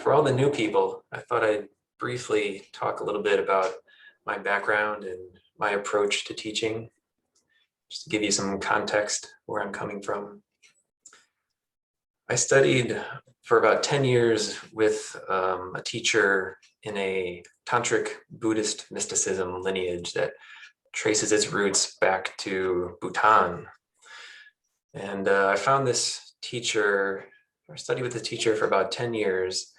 for all the new people, I thought I'd briefly talk a little bit about my background and my approach to teaching, just to give you some context where I'm coming from. I studied for about 10 years with a teacher in a tantric Buddhist mysticism lineage that traces its roots back to Bhutan. And I found this teacher, I studied with the teacher for about 10 years,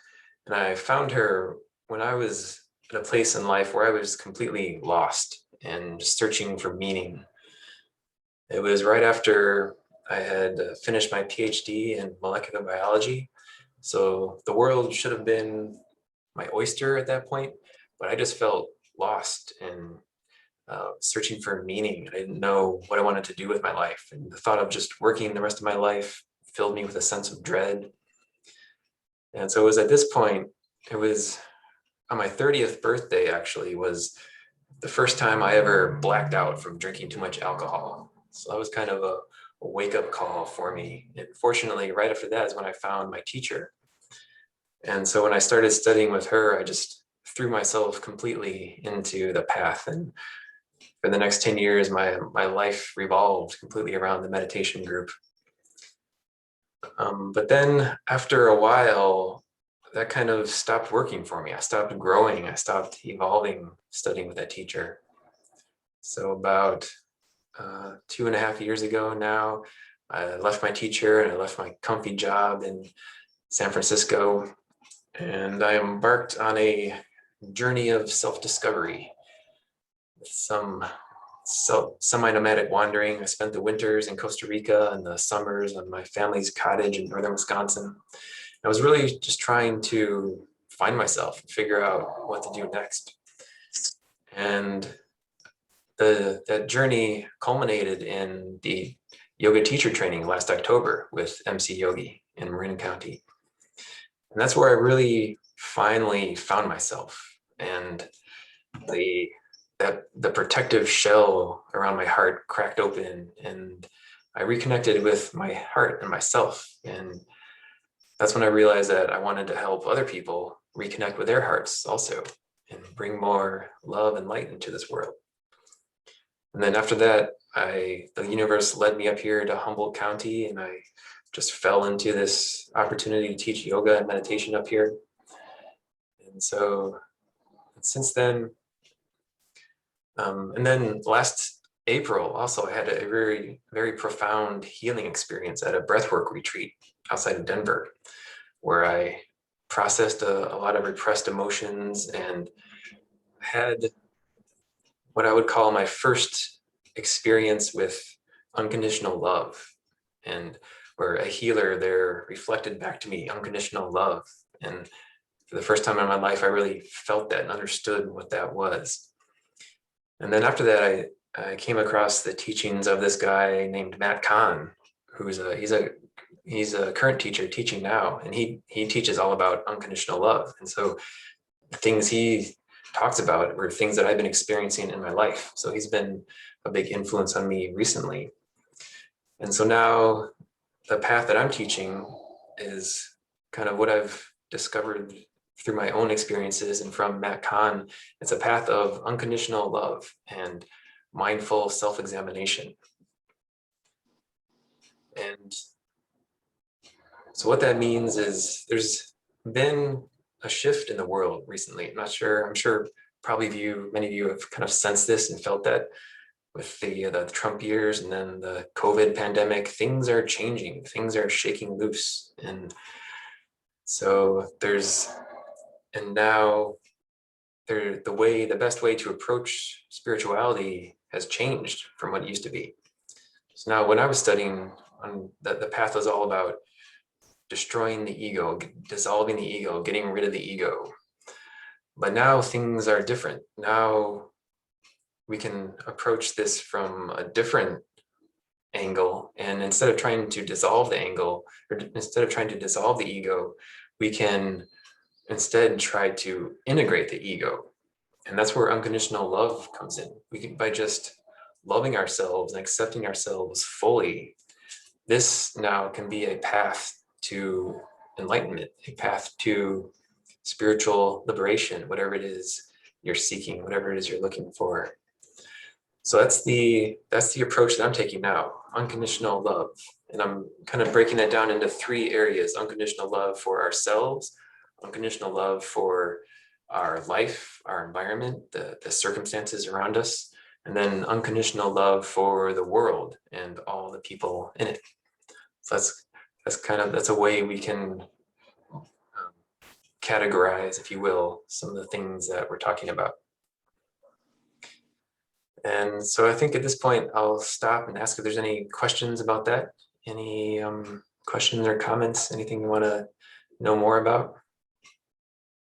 and I found her when I was at a place in life where I was completely lost and just searching for meaning. It was right after I had finished my PhD in molecular biology. So the world should have been my oyster at that point, but I just felt lost and searching for meaning. I didn't know what I wanted to do with my life. And the thought of just working the rest of my life filled me with a sense of dread. And so it was at this point, it was on my 30th birthday, actually, was the first time I ever blacked out from drinking too much alcohol. So that was kind of a wake-up call for me. And fortunately, right after that is when I found my teacher. And so when I started studying with her, I just threw myself completely into the path. And for the next 10 years, my life revolved completely around the meditation group. But then after a while, that kind of stopped working for me. I stopped growing. I stopped evolving studying with that teacher. So about 2.5 years ago now, I left my teacher and I left my comfy job in San Francisco, and I embarked on a journey of self-discovery with some semi-nomadic wandering. I spent the winters in Costa Rica and the summers on my family's cottage in northern Wisconsin. I was really just trying to find myself and figure out what to do next. And that journey culminated in the yoga teacher training last October with MC Yogi in Marin County. And that's where I really finally found myself, and the protective shell around my heart cracked open, and I reconnected with my heart and myself. And that's when I realized that I wanted to help other people reconnect with their hearts also and bring more love and light into this world. And then after that, the universe led me up here to Humboldt County, and I just fell into this opportunity to teach yoga and meditation up here. And so since then, and then last April also, I had a very, very profound healing experience at a breathwork retreat outside of Denver, where I processed a lot of repressed emotions and had what I would call my first experience with unconditional love, and where a healer there reflected back to me unconditional love. And for the first time in my life, I really felt that and understood what that was. And then after that, I came across the teachings of this guy named Matt Kahn, who's he's a current teacher teaching now, and he teaches all about unconditional love. And so the things he talks about were things that I've been experiencing in my life. So he's been a big influence on me recently. And so now the path that I'm teaching is kind of what I've discovered through my own experiences and from Matt Kahn. It's a path of unconditional love and mindful self-examination. And so what that means is there's been a shift in the world recently. I'm sure probably many of you have kind of sensed this and felt that with the Trump years and then the COVID pandemic. Things are changing, things are shaking loose. And so the best way to approach spirituality has changed from what it used to be. So now when I was studying, the path was all about destroying the ego, dissolving the ego, getting rid of the ego. But now things are different. Now we can approach this from a different angle. And instead of trying to dissolve the ego, we can instead try to integrate the ego. And that's where unconditional love comes in. By just loving ourselves and accepting ourselves fully, this now can be a path to enlightenment, a path to spiritual liberation, whatever it is you're seeking, whatever it is you're looking for. So that's the approach that I'm taking now, unconditional love. And I'm kind of breaking that down into 3 areas: unconditional love for ourselves, unconditional love for our life, our environment, the circumstances around us, and then unconditional love for the world and all the people in it. So that's a way we can categorize, if you will, some of the things that we're talking about. And so I think at this point, I'll stop and ask if there's any questions about that. Any questions or comments, anything you want to know more about?